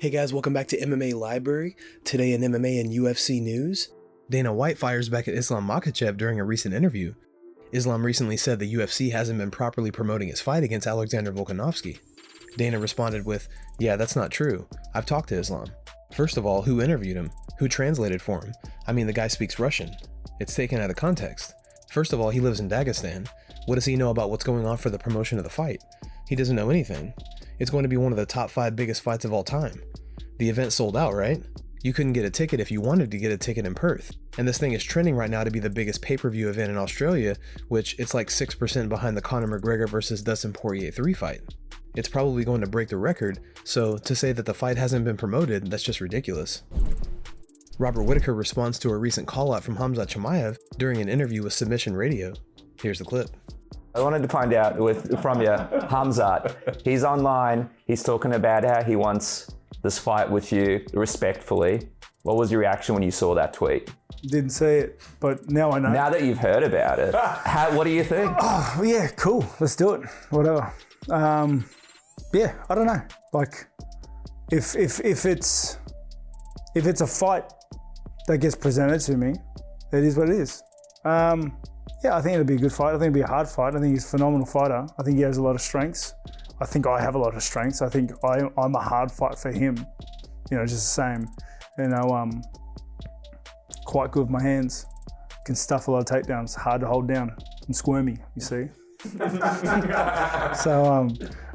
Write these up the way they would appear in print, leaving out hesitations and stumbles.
Hey guys, welcome back to MMA Library. Today in MMA and UFC news, Dana White fires back at Islam Makhachev during a recent interview. Islam recently said the UFC hasn't been properly promoting his fight against Alexander Volkanovski. Dana responded with, "Yeah, that's not true. I've talked to Islam. First of all, who interviewed him? Who translated for him? I mean, the guy speaks Russian. It's taken out of context. First of all, he lives in Dagestan. What does he know about what's going on for the promotion of the fight? He doesn't know anything. It's going to be one of the top 5 biggest fights of all time. The event sold out, right? You couldn't get a ticket if you wanted to get a ticket in Perth. And this thing is trending right now to be the biggest pay-per-view event in Australia, which it's like 6% behind the Conor McGregor versus Dustin Poirier 3 fight. It's probably going to break the record, so to say that the fight hasn't been promoted, that's just ridiculous." Robert Whittaker responds to a recent call-out from Khamzat during an interview with Submission Radio. Here's the clip. I wanted to find out from you, Khamzat. He's online, he's talking about how he wants this fight with you respectfully. What was your reaction when you saw that tweet? Didn't see it, but now I know. Now that you've heard about it, what do you think? Oh, yeah, cool. Let's do it. Whatever. Yeah, I don't know. Like, if it's a fight that gets presented to me, it is what it is. Yeah, I think it'll be a good fight. I think it'll be a hard fight. I think he's a phenomenal fighter. I think he has a lot of strengths. I think I have a lot of strengths. I think I'm a hard fight for him. You know, just the same. You know, quite good with my hands. Can stuff a lot of takedowns. Hard to hold down. I'm squirmy, you see. So,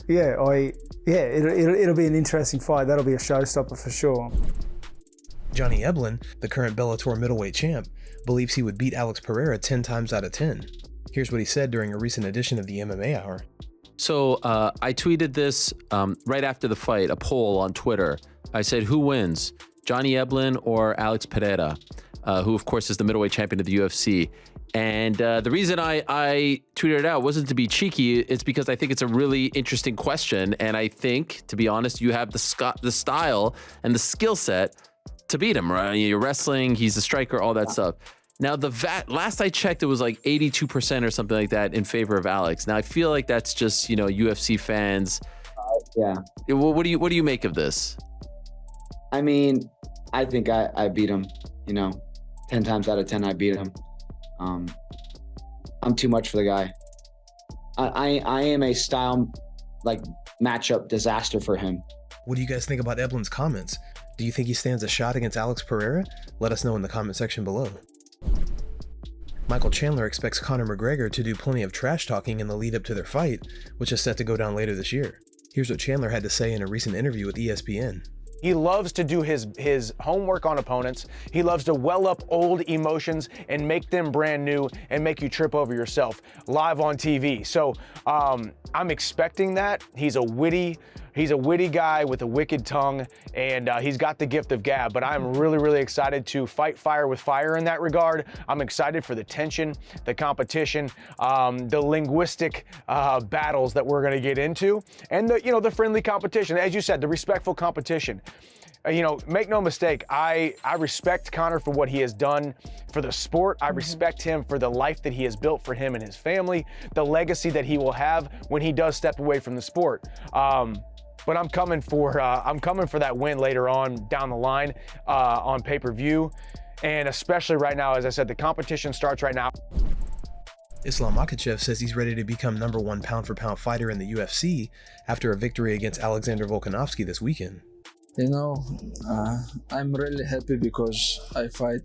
it'll be an interesting fight. That'll be a showstopper for sure. Johnny Eblen, the current Bellator middleweight champ, believes he would beat Alex Pereira 10 times out of 10. Here's what he said during a recent edition of the MMA Hour. So I tweeted this right after the fight, a poll on Twitter. I said, who wins, Johnny Eblen or Alex Pereira, who of course is the middleweight champion of the UFC. And the reason I tweeted it out wasn't to be cheeky. It's because I think it's a really interesting question. And I think, to be honest, you have the style and the skill set to beat him, right? You're wrestling, he's a striker, all that stuff. Now, last I checked, it was like 82% or something like that in favor of Alex. Now, I feel like that's just, you know, UFC fans. Yeah. What do you make of this? I mean, I think I beat him, you know, 10 times out of 10, I beat him. I'm too much for the guy. I am a style, like, matchup disaster for him. What do you guys think about Eblen's comments? Do you think he stands a shot against Alex Pereira? Let us know in the comment section below. Michael Chandler expects Conor McGregor to do plenty of trash talking in the lead up to their fight, which is set to go down later this year. Here's what Chandler had to say in a recent interview with ESPN. He loves to do his homework on opponents. He loves to well up old emotions and make them brand new and make you trip over yourself live on TV. So I'm expecting that. He's a witty guy with a wicked tongue, and he's got the gift of gab. But I'm really, really excited to fight fire with fire in that regard. I'm excited for the tension, the competition, the linguistic battles that we're going to get into, and the friendly competition. As you said, the respectful competition. Make no mistake, I respect Conor for what he has done for the sport. I respect him for the life that he has built for him and his family, the legacy that he will have when he does step away from the sport. But I'm coming for that win later on down the line on pay-per-view, and especially right now, as I said, the competition starts right now. Islam Makhachev says he's ready to become #1 pound-for-pound fighter in the UFC after a victory against Alexander Volkanovski this weekend. You know, I'm really happy because I fight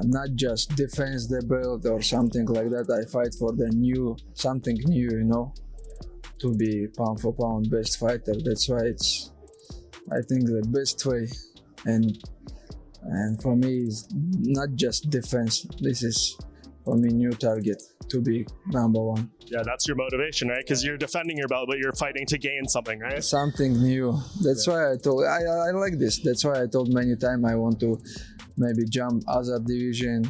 not just defense the belt or something like that. I fight for something new, you know, to be pound for pound best fighter. That's why it's, I think, the best way. And for me, it's not just defense. This is, for me, new target to be #1. Yeah, that's your motivation, right? Because you're defending your belt, but you're fighting to gain something, right? Something new. That's why I like this. That's why I told many times I want to maybe jump other division.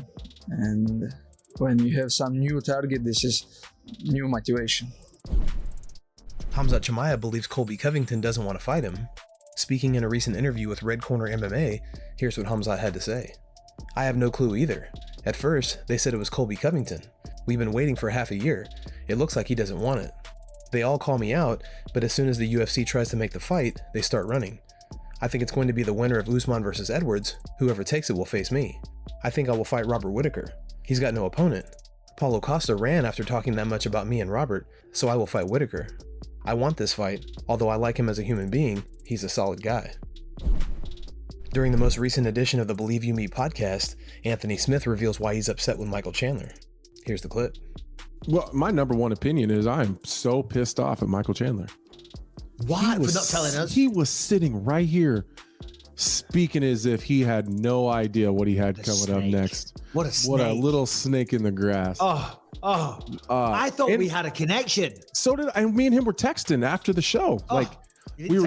And when you have some new target, this is new motivation. Khamzat believes Colby Covington doesn't want to fight him. Speaking in a recent interview with Red Corner MMA, here's what Khamzat had to say. "I have no clue either. At first, they said it was Colby Covington. We've been waiting for half a year. It looks like he doesn't want it. They all call me out, but as soon as the UFC tries to make the fight, they start running. I think it's going to be the winner of Usman versus Edwards. Whoever takes it will face me. I think I will fight Robert Whittaker. He's got no opponent. Paulo Costa ran after talking that much about me and Robert, so I will fight Whittaker. I want this fight, although I like him as a human being, he's a solid guy. During the most recent edition of the Believe You Me podcast, Anthony Smith reveals why he's upset with Michael Chandler. Here's the clip. Well, my number one opinion is I'm so pissed off at Michael Chandler. Why? For not telling us? He was sitting right here speaking as if he had no idea what he had coming up next. What a snake. What a little snake in the grass. I thought we had a connection. So did I. Me and him were texting after the show. We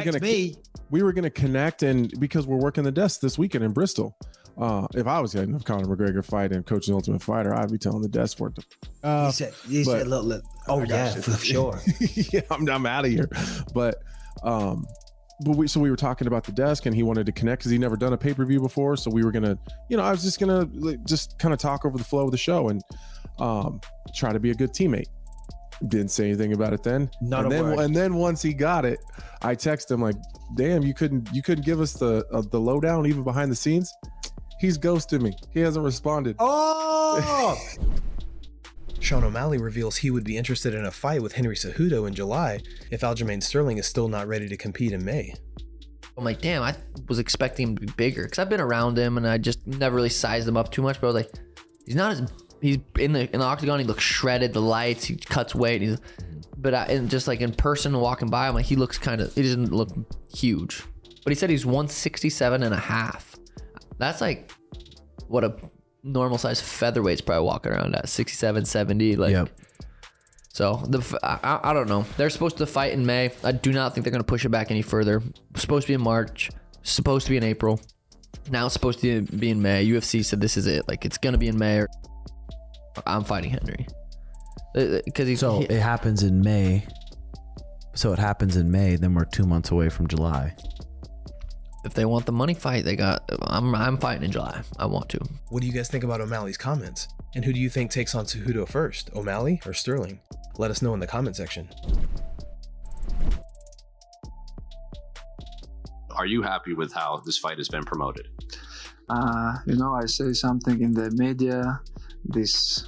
were gonna connect, and because we're working the desk this weekend in Bristol. If I was getting a Conor McGregor fight and coaching Ultimate Fighter, I'd be telling the desk work to. You said, look. Oh yeah, for sure. Yeah, I'm out of here. But we were talking about the desk, and he wanted to connect because he'd never done a pay-per-view before. So we were gonna, I was just gonna just kind of talk over the flow of the show and try to be a good teammate. Didn't say anything about it then. And then once he got it, I texted him like, "Damn, you couldn't give us the lowdown even behind the scenes." He's ghosted me. He hasn't responded. Oh! Sean O'Malley reveals he would be interested in a fight with Henry Cejudo in July if Aljamain Sterling is still not ready to compete in May. I'm like, damn, I was expecting him to be bigger because I've been around him and I just never really sized him up too much. But I was like, he's in the octagon. He looks shredded. The lights. He cuts weight. And just like in person walking by, I'm like, he doesn't look huge. But he said he's 167 and a half. That's like what a normal size featherweight's probably walking around at 67, 70. So I don't know. They're supposed to fight in May. I do not think they're going to push it back any further. It's supposed to be in March. Supposed to be in April. Now it's supposed to be in May. UFC said this is it. Like it's going to be in May. I'm fighting Henry. It happens in May. So it happens in May. Then we're 2 months away from July. If they want the money fight, I'm fighting in July. I want to. What do you guys think about O'Malley's comments? And who do you think takes on Cejudo first, O'Malley or Sterling? Let us know in the comment section. Are you happy with how this fight has been promoted? I say something in the media, this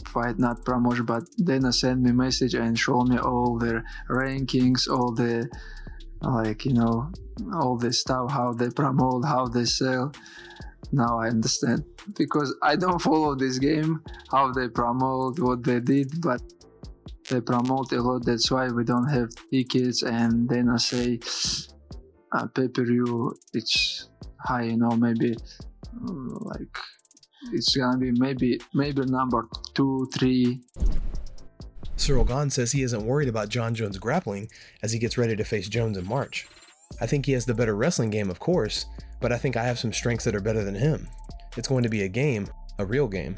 fight not promoted, but Dana sent me message and showed me all their rankings, all the all the stuff, how they promote, how they sell. Now I understand, because I don't follow this game, how they promote, what they did, but they promote a lot. That's why we don't have tickets, and then I say pay-per-view, it's high, maybe it's gonna be maybe number 2, 3. Cyril Gane says he isn't worried about Jon Jones grappling as he gets ready to face Jones in March. I think he has the better wrestling game, of course, but I think I have some strengths that are better than him. It's going to be a game, a real game.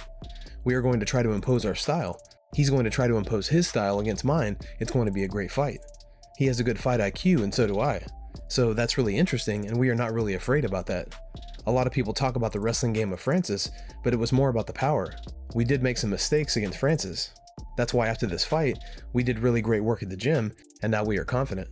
We are going to try to impose our style. He's going to try to impose his style against mine. It's going to be a great fight. He has a good fight IQ, and so do I. So that's really interesting, and we are not really afraid about that. A lot of people talk about the wrestling game of Francis, but it was more about the power. We did make some mistakes against Francis. That's why after this fight, we did really great work at the gym, and now we are confident.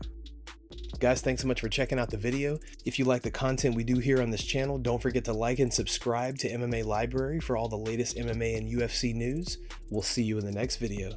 Guys, thanks so much for checking out the video. If you like the content we do here on this channel, don't forget to like and subscribe to MMA Library for all the latest MMA and UFC news. We'll see you in the next video.